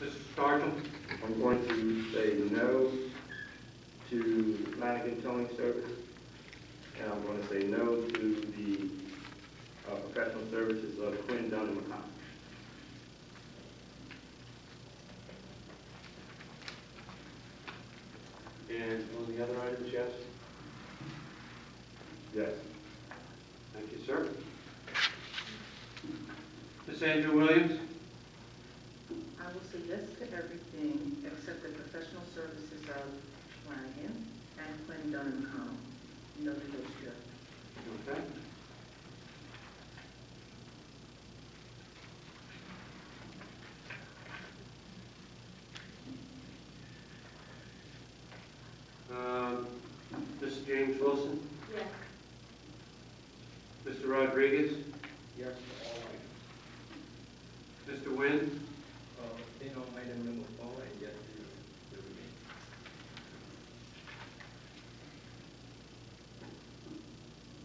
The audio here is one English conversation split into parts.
Mr. Starkey? I'm going to say no to Flanagan Towing Service, and I'm going to say no to the professional services of Quinn Dunn McConnell. And on the other items, yes? Yes. Thank you, sir. Ms. Andrew Williams? I will say yes to everything except the professional services of Flanagan and Quinn Dunn McConnell. No to those two. Okay. Mr. James Wilson? Yes. Mr. Rodriguez? Yes to all items. Mr. Nguyen? Then on item number 4 and yes to the remaining.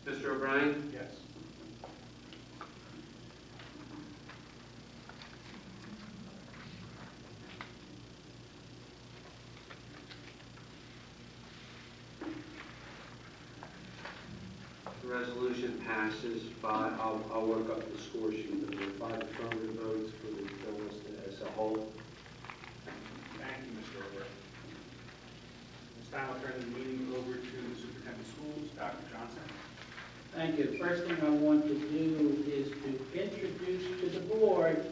Mr. O'Brien? Yes. The resolution passes by, I'll work up the score sheet, but there are 5 affirmative votes for the bill listed as a whole. Thank you, Mr. Over. This time I'll turn the meeting over to the Superintendent of Schools, Dr. Johnson. Thank you. First thing I want to do is to introduce to the board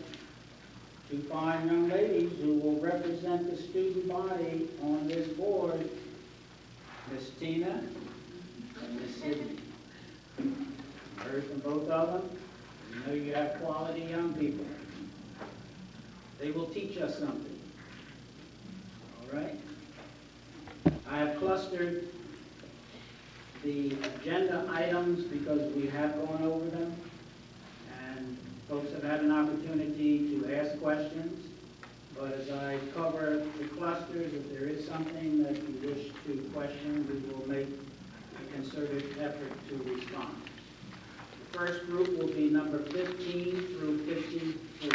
2 fine young ladies who will represent the student body on this board, Miss Tina and Miss Sydney. Heard from both of them. You know you have quality young people. They will teach us something. All right? I have clustered the agenda items because we have gone over them, and folks have had an opportunity to ask questions. But as I cover the clusters, if there is something that you wish to question, we will make a concerted effort to respond. The first group will be number 15 through 54.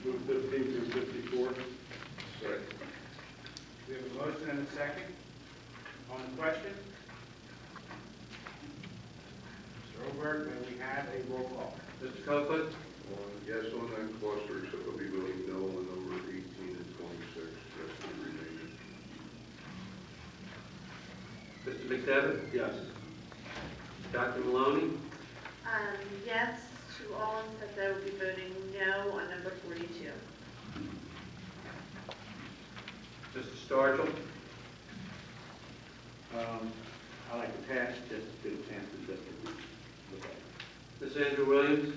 Move 15 through 54. Sorry. We have a motion and a second. On the question? Mr. Oberg, may we have a roll call? Mr. Copeland? Yes on that cluster, except I'll be voting no on number 18 and 26. Yes to the remaining. Mr. McDevitt? Yes. Dr. Maloney? Yes to all, except I will be voting no on number 42. Mr. Starkey? I like to pass just to get a chance to just look at it. Ms. Andrew Williams?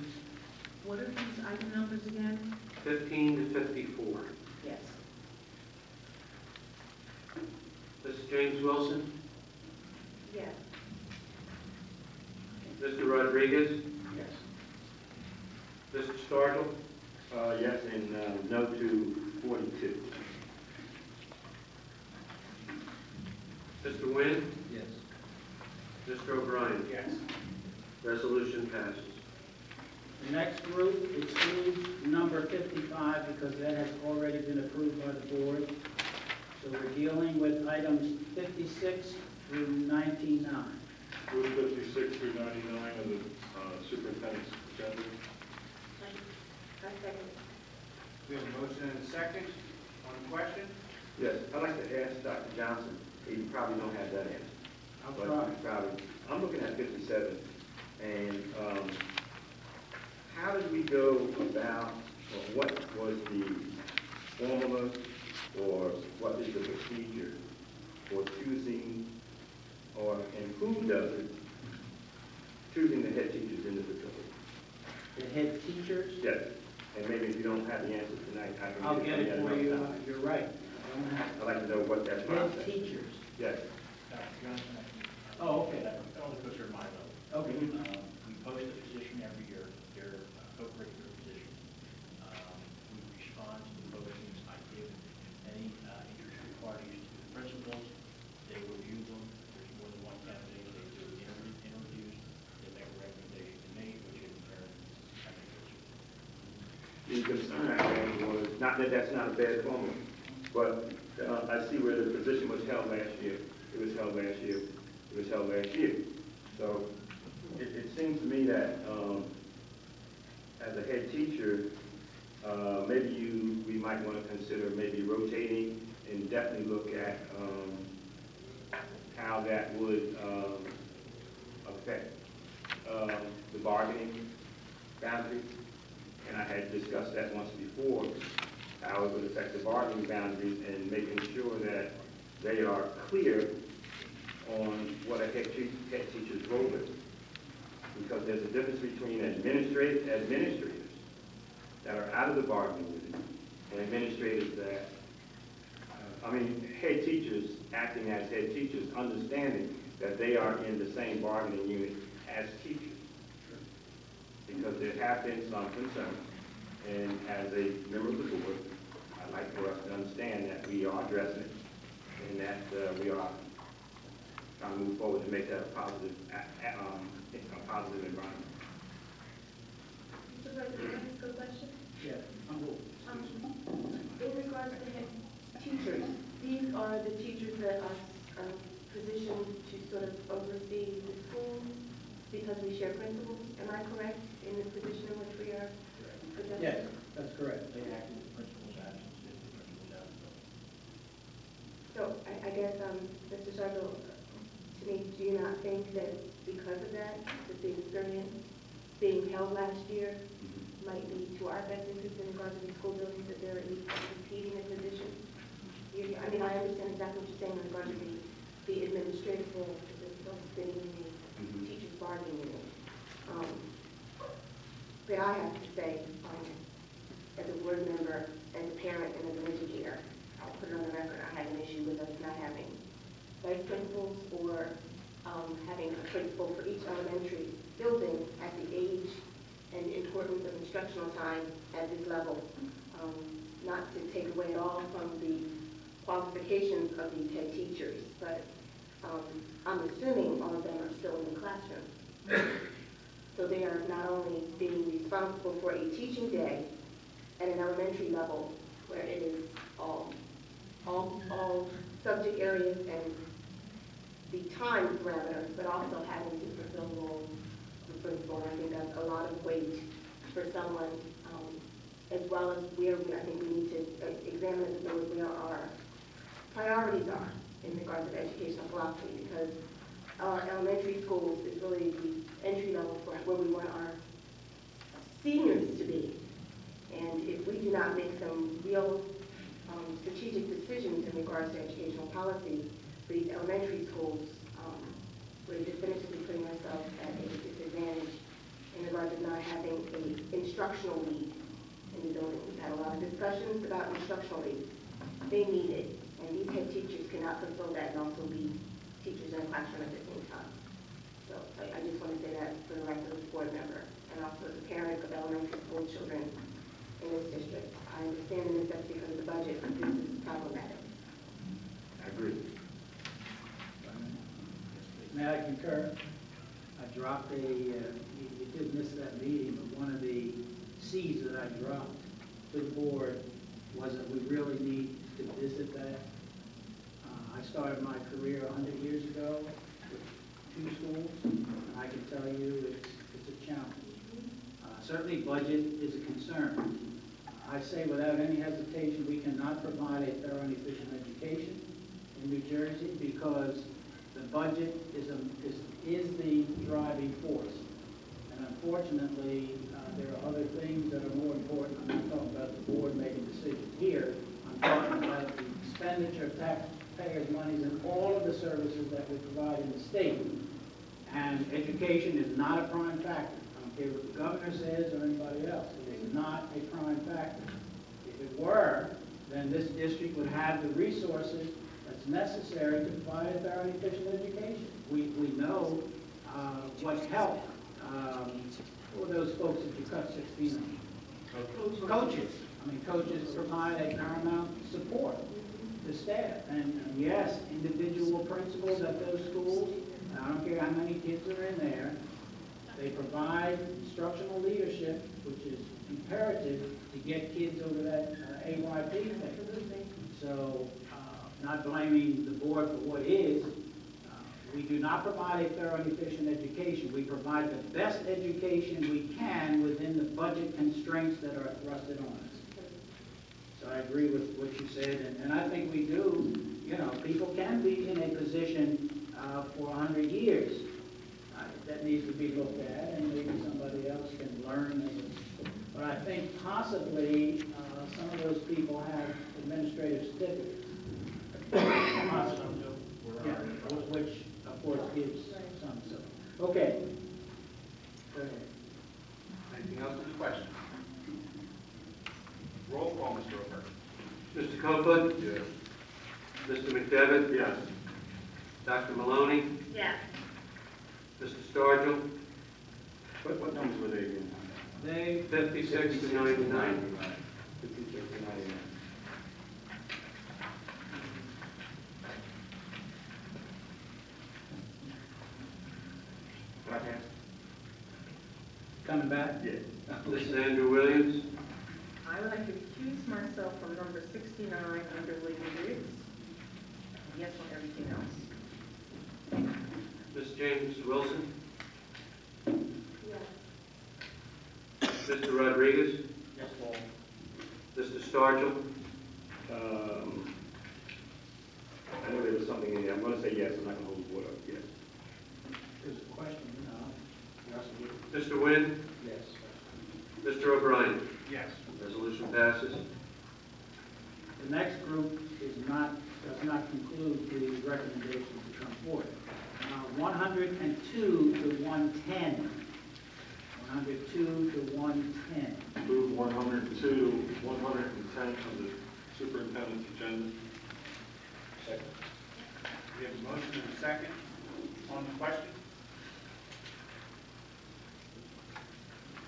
What are these item numbers again? 15 to 54. Yes. Mr. James Wilson? Yes. Mr. Rodriguez? Yes. Mr. Starkey? Yes, and no to 42. Mr. Nguyen? Yes. Mr. O'Brien? Yes. Resolution passes. The next group excludes number 55 because that has already been approved by the board. So we're dealing with items 56 through 99. Move 56 through 99 of the superintendent's agenda. We have a motion and a second. On the question? Yes, I'd like to ask Dr. Johnson. He probably don't have that answer. I'll But try. he probably, I'm looking at 57, and how did we go about, or what was the formula, or what is the procedure for choosing, and who does it, choosing the head teachers in the facility? The head teachers, Yes, and maybe if you don't have the answer tonight, I can. I'll get it for you. another time. You're right. I don't have I'd like to know what that head process. teachers. Yes. Dr. Johnson, Oh, okay. that only goes through my vote. Okay. We post a position every year, their co-curricular position. We respond to the postings. I give any interested parties to the principals. They review them. If there's more than one candidate, they do interviews. They make a recommendation to me, which in turn I make those. the concern I had was, not that that's not a bad formula, but I see where the position was held last year. It was held last year. It was held last year. So it seems to me that as a head teacher, maybe we might want to consider maybe rotating and definitely look at how that would affect the bargaining boundary. And I had discussed that once before, how it would affect the bargaining boundaries and making sure that they are clear on what a head teacher's role is. Because there's a difference between administrators that are out of the bargaining unit and administrators that, head teachers acting as head teachers, understanding that they are in the same bargaining unit as teachers. Because there have been some concerns, and as a member of the board, I'd like for us to understand that we are addressing it and that we are trying to move forward to make that a positive environment. Mr. President, can I ask a question? Yeah, In regards to head teachers, these are the teachers that are positioned to sort of oversee the school because we share principals. Am I correct in the position in which we are? yes, that's correct. They act in the principal's absence if the principal's out of the building. So I guess, Mr. Sardo, to me, do you not think that because of that the experience being held last year might lead to our best interest in regards to the school buildings, that they're at least competing in positions? I understand exactly what you're saying in regards to the administrative role, the folks sitting in the teachers' bargaining unit. But I have to say, as a board member, as a parent, and as an educator, I'll put it on the record, I have an issue with us not having vice principals or having a principal for each elementary building at the age and importance of instructional time at this level. Not to take away at all from the qualifications of these head teachers, but I'm assuming all of them are still in the classroom. So they are not only being responsible for a teaching day at an elementary level where it is all subject areas and the time parameter, but also having to fulfill the role of the principal. I think that's a lot of weight for someone, as well as I think we need to examine as a board where our priorities are in regards to educational philosophy, because our elementary schools is really the entry level for where we want our seniors to be. And if we do not make some real strategic decisions in regards to educational policy for these elementary schools, we're definitively putting ourselves at a disadvantage in regards to not having an instructional lead in the building. We've had a lot of discussions about instructional leads. They need it, and these head teachers cannot fulfill that and also be teachers in a classroom at the same time. So I just want to say that for the record as a board member, and also as a parent of elementary school children in this district. I understand the necessity because of the budget, but this is problematic. I agree. May I concur? I dropped you did miss that meeting, but one of the C's that I dropped to the board was that we really need to visit that. I started my career 100 years ago with 2 schools, and I can tell you it's a challenge. Certainly budget is a concern. I say without any hesitation, we cannot provide a thorough and efficient education in New Jersey because the budget is the driving force. And unfortunately, there are other things that are more important. I'm not talking about the board making decisions here. I'm talking about the expenditure of taxpayers' monies and all of the services that we provide in the state. And education is not a prime factor. I don't care what the governor says or anybody else. It is not a prime factor. If it were, then this district would have the resources that's necessary to provide a thorough and efficient education. We know what help for those folks that you cut 16 of. Coaches. Coaches provide a paramount support to staff. And yes, individual principals at those schools, I don't care how many kids are in there, they provide instructional leadership, which is imperative to get kids over that AYP thing. So, not blaming the board for what is, we do not provide a thorough and efficient education. We provide the best education we can within the budget constraints that are thrusted on us. So I agree with what you said, and I think we do, you know, people can be in a position for 100 years. That needs to be looked at, and maybe somebody else can learn as a, but I think possibly some of those people have administrative certificates. Possibly. Yeah, which of course gives some, so. Okay. Go ahead. Anything else in the question? Roll call, Mr. Ober. Mr. Kofood? Yes. Mr. McDevitt? Yes. Dr. Maloney? Yes. Mr. Sturgill? What numbers were they again? They, 56 to 99. 56 to 99. Okay. coming back? Yes. Mrs. Andrew Williams? I would like to recuse myself from number 69 under William Briggs. Yes on everything else. Ms. James Wilson? Yes. Mr. Rodriguez? Yes, Paul. Mr. Sturgill? I know there was something in there. I'm going to say yes. I'm not going to hold the board up. Yes. There's a question, Mr. Wynn? Yes. Mr. O'Brien? Yes. Resolution passes. The next group does not conclude the recommendations to come forward. 102 to 110. 102 to 110. Move 102, 110 on the superintendent's agenda. Second. We have a motion and a second on the question.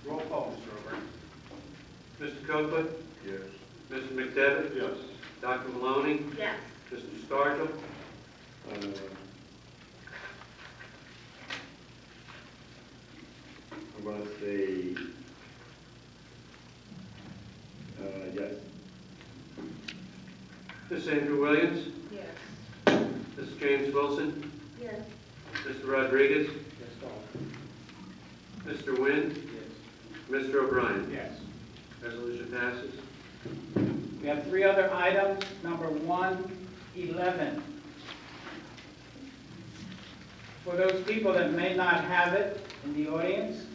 Roll call, Mr. Ober. Mr. Kofood? Yes. Mr. McDevitt? Yes. Dr. Maloney? Yes. Mr. Sturgill? I'm going to say yes. Ms. Andrew Williams? Yes. Ms. James Wilson? Yes. Mr. Rodriguez? Yes, Paul. Mr. Wynn? Yes. Mr. O'Brien? Yes. Resolution passes. We have three other items. Number 111. For those people that may not have it in the audience,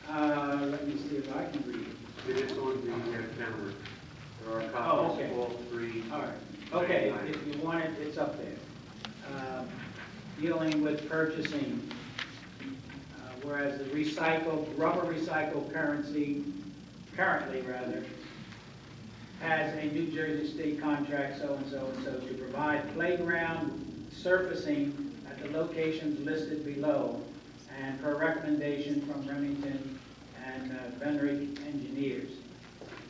let me see if I can read it. It is on the camera. There are Oh, copies okay. of all three. All right. Okay, if you want it, it's up there. Dealing with purchasing, whereas the rubber recycled currently has a New Jersey state contract so-and-so and so to provide playground surfacing at the locations listed below and per recommendation from Remington and Benrick engineers.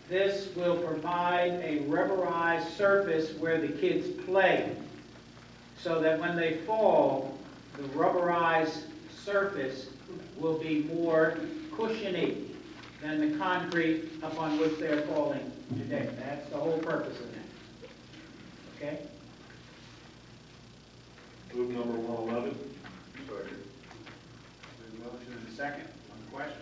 This will provide a rubberized surface where the kids play so that when they fall, the rubberized surface will be more cushiony than the concrete upon which they're falling today. That's the whole purpose of that. Okay? Move number 111. We Second. have a motion and a second on the question.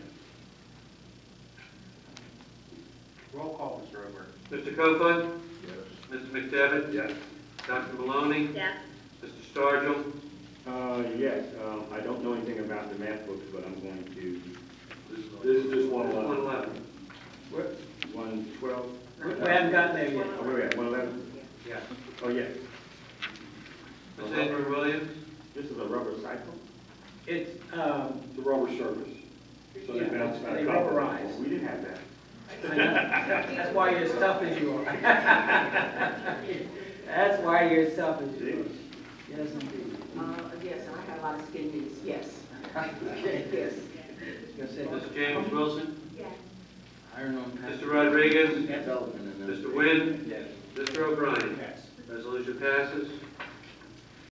Roll call, Mr. Ober. Mr. Kofood? Yes. Mr. McDevitt? Yes. Dr. Maloney? Yes. Mr. Sturgill? Yes. I don't know anything about the math books, but I'm going to. This is just 111. 111. 112. We haven't gotten there yet. Oh, where we at? 111? Yeah. Oh, yes. Ms. Andrew Williams? This is a rubber cycle? It's, It's a rubber surface. So they Yeah, bounce back they up. rubberized. We didn't have that. I know. That's why you're as tough as you are. That's why you're as tough as you are. Yes, indeed. Yes, and I had a lot of skin knees, yes. Okay. Yes. Ms. James Wilson? Yes. Mr. Rodriguez? Yes. Mr. Wynn? Yes. Mr. O'Brien? Yes. Resolution passes.